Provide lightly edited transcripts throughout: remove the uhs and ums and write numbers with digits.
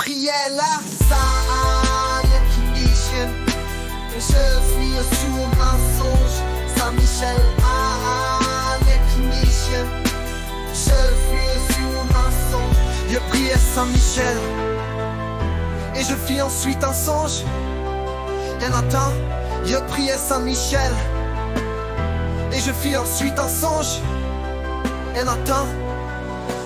Gabriella Saint-Anne-Kindchen. Je suis sur un songe, Saint-Michel Anne-Kindchen. Je suis sur un songe. Je priais Saint-Michel et je fis ensuite un songe. Un matin, je priais Saint-Michel et je fis ensuite un songe. Un matin,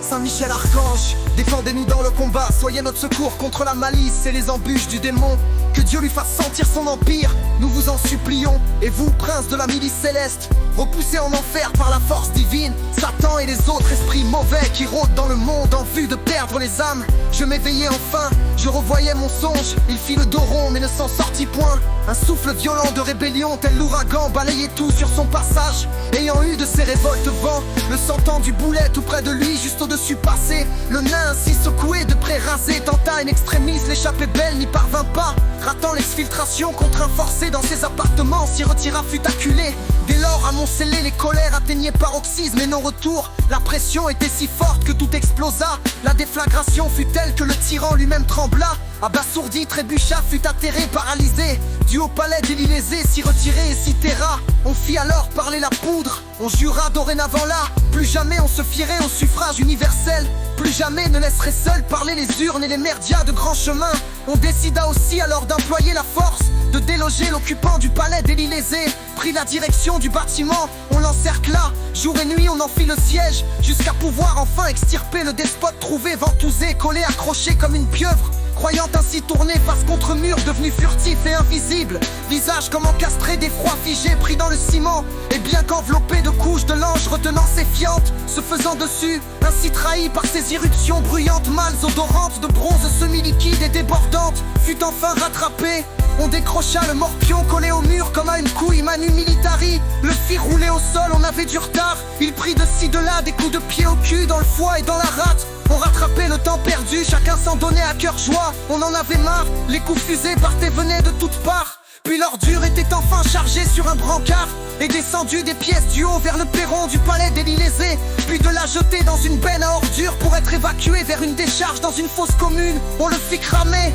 Saint-Michel Archange, défendez-nous dans le combat, soyez notre secours contre la malice et les embûches du démon. Que Dieu lui fasse sentir son empire, nous vous en supplions. Et vous, princes de la milice céleste, repoussés en enfer par la force divine, Satan et les autres esprits mauvais qui rôdent dans le monde en vue de perdre les âmes. Je m'éveillai enfin, je revoyais mon songe, il fit le dos rond mais ne s'en sortit point. Un souffle violent de rébellion tel l'ouragan balayait tout sur son passage. Ayant eu de ces révoltes vent, le sentant du boulet tout près de lui, juste au-dessus passé. Le nain ainsi secoué de près rasé tenta in extremis l'échapper belle, n'y parvint pas. Ratant l'exfiltration, contraint forcé dans ses appartements, s'y retira fut acculé. Dès lors amoncelé, les colères atteignaient paroxysme et non retour. La pression était si forte que tout explosa. La déflagration fut telle que le tyran lui-même trembla. Abasourdi, trébucha, fut atterré, paralysé. Du haut palais des Lilésés s'y retirer et s'y terra. On fit alors parler la poudre, on jura dorénavant là. Plus jamais on se fierait au suffrage universel. Plus jamais ne laisserait seul parler les urnes et les merdias de grands chemins. On décida aussi alors d'employer la force, de déloger l'occupant du palais des Lilésés. Prit la direction du bâtiment, on l'encercla. Jour et nuit on en fit le siège, jusqu'à pouvoir enfin extirper le despote trouvé, ventousé, collé, accroché comme une pieuvre. Croyant ainsi tourner face contre mur, devenu furtif et invisible. Visage comme encastré d'effroi figé, pris dans le ciment. Et bien qu'enveloppé de couches de l'ange retenant ses fientes, se faisant dessus, ainsi trahi par ses irruptions bruyantes, mâles odorantes de bronze semi-liquide et débordante, fut enfin rattrapé. On décrocha le morpion collé au mur comme à une couille manu militari. Le fit rouler au sol, on avait du retard. Il prit de ci de là des coups de pied au cul, dans le foie et dans la rate. On rattrapait le temps perdu, chacun s'en donnait à cœur joie. On en avait marre, les coups fusées partaient, venaient de toutes parts. Puis l'ordure était enfin chargée sur un brancard et descendu des pièces du haut vers le perron du palais des Lilésés. Puis de la jeter dans une benne à ordures pour être évacué vers une décharge dans une fosse commune. On le fit cramer.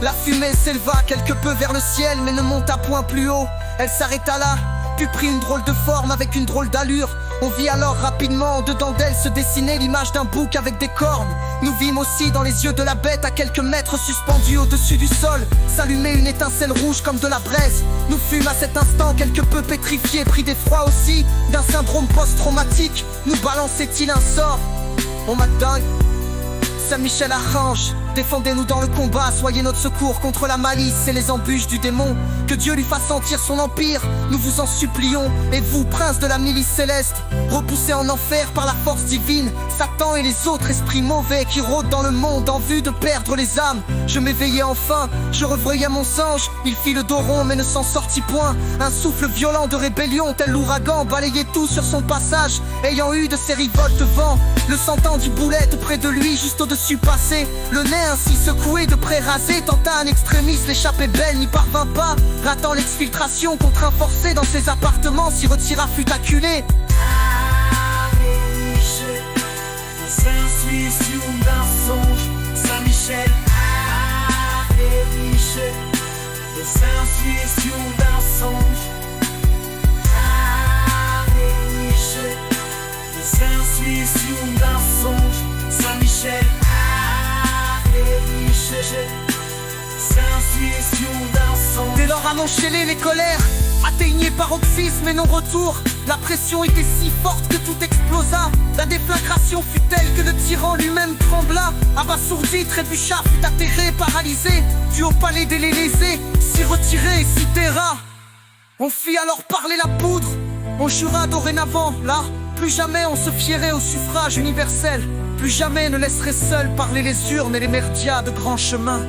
La fumée s'éleva quelque peu vers le ciel mais ne monta point plus haut. Elle s'arrêta là, puis prit une drôle de forme avec une drôle d'allure. On vit alors rapidement en dedans d'elle se dessiner l'image d'un bouc avec des cornes. Nous vîmes aussi dans les yeux de la bête à quelques mètres suspendue au-dessus du sol s'allumer une étincelle rouge comme de la braise. Nous fûmes à cet instant quelque peu pétrifiés, pris d'effroi aussi d'un syndrome post-traumatique. Nous balançait-il un sort? On m'a dingue. Saint-Michel Archange, défendez-nous dans le combat, soyez notre secours contre la malice et les embûches du démon. Que Dieu lui fasse sentir son empire, nous vous en supplions. Et vous, princes de la milice céleste, repoussés en enfer par la force divine, Satan et les autres esprits mauvais qui rôdent dans le monde en vue de perdre les âmes. Je m'éveillai enfin, je revoyais mon songe, il fit le dos rond mais ne s'en sortit point. Un souffle violent de rébellion tel l'ouragan balayait tout sur son passage. Ayant eu de ces révoltes vent, le sentant du boulet tout près de lui, juste au-dessus passé. Le nez ainsi secoué de près rasé, tenta un extrémiste l'échapper belle, n'y parvint pas. Ratant l'exfiltration, contraint forcé dans ses appartements, s'y retira fut acculé. Intuition d'un songe, Saint-Michel Ariché. Les intuitions d'un songe Ariché. Les intuitions d'un songe, Saint-Michel Ariché. Les intuitions d'un songe. Dès lors amoncelés les colères atteignaient paroxysme et non retour. La pression était si forte que tout explosa. La déflagration fut telle que le tyran lui-même trembla. Abasourdi, trébucha, fut atterré, paralysé. Du haut palais des Lilésés s'y retirer et s'y terra. On fit alors parler la poudre. On jura dorénavant, là, plus jamais on se fierait au suffrage universel. Plus jamais ne laisserait seul parler les urnes et les merdias de grands chemins.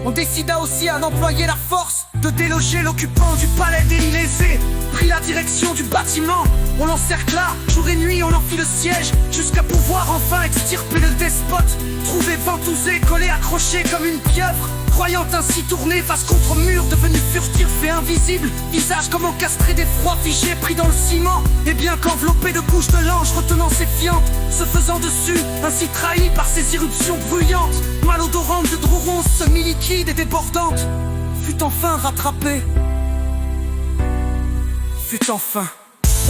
On décida aussi à employer la force, de déloger l'occupant du palais des Lilésés. Prit la direction du bâtiment, on l'encercla, jour et nuit on en fit le siège, jusqu'à pouvoir enfin extirper le despote trouvé ventousé, collé, accroché comme une pieuvre. Croyant ainsi tourner face contre mur, devenu furtif et invisible. Visage comme encastré d'effroi figé, pris dans le ciment. Et bien qu'enveloppé de couches de l'ange retenant ses fientes, se faisant dessus, ainsi trahi par ses irruptions bruyantes. Malodorantes de Drouron semi-liquide et débordante, fut enfin rattrapée. Fut enfin.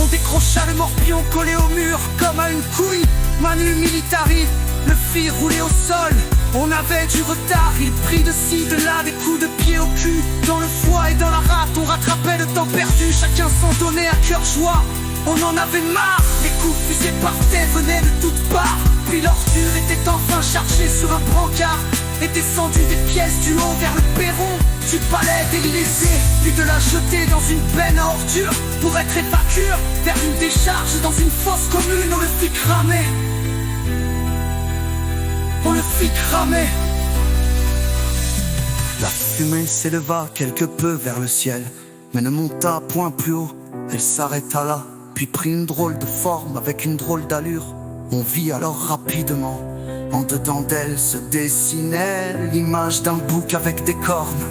On décrocha le morpion collé au mur comme à une couille. Manu Militari le fit rouler au sol. On avait du retard, il prit de ci, de là, des coups de pied au cul. Dans le foie et dans la rate, on rattrapait le temps perdu. Chacun s'en donnait à cœur joie. On en avait marre, les coups de fusée partaient, venaient de toutes parts. Puis l'ordure était enfin chargée sur un brancard et descendu des pièces du haut vers le perron du palais d'Élysée, puis de la jeter dans une benne à ordures pour être évacué vers une décharge dans une fosse commune. On le fit cramer. On le fit cramer. La fumée s'éleva quelque peu vers le ciel, mais ne monta point plus haut. Elle s'arrêta là, puis prit une drôle de forme avec une drôle d'allure. On vit alors rapidement, en dedans d'elle se dessinait l'image d'un bouc avec des cornes.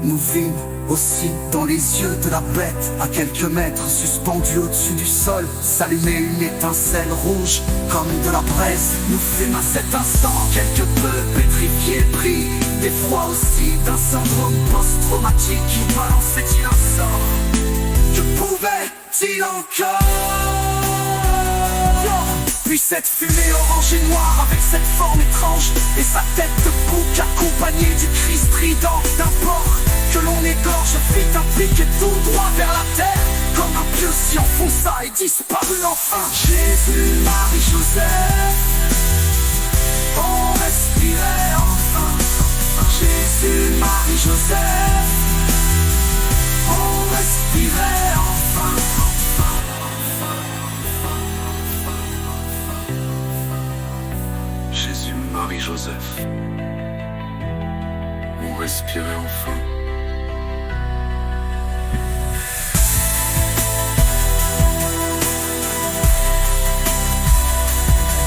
Nous vîmes aussi dans les yeux de la bête, à quelques mètres suspendue au-dessus du sol, s'allumait une étincelle rouge comme de la braise. Nous fûmes à cet instant quelque peu pétrifiés, pris d'effroi aussi d'un syndrome post-traumatique. Qui balançait-il un sort? Que pouvait-il encore? Puis cette fumée orange et noire avec cette forme étrange et sa tête de bouc accompagnée du cri strident d'un porc que l'on égorge fit un pic et tout droit vers la terre. Comme un pieu s'y enfonça et disparut enfin. Jésus, Marie, Joseph, on respirait enfin. Jésus, Marie, Joseph, on respirait enfin. Jésus, Marie, Joseph, on respirait enfin.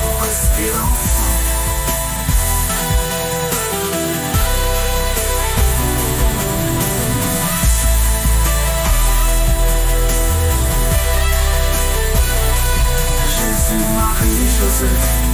On respirait enfin. Jésus, Marie, Joseph,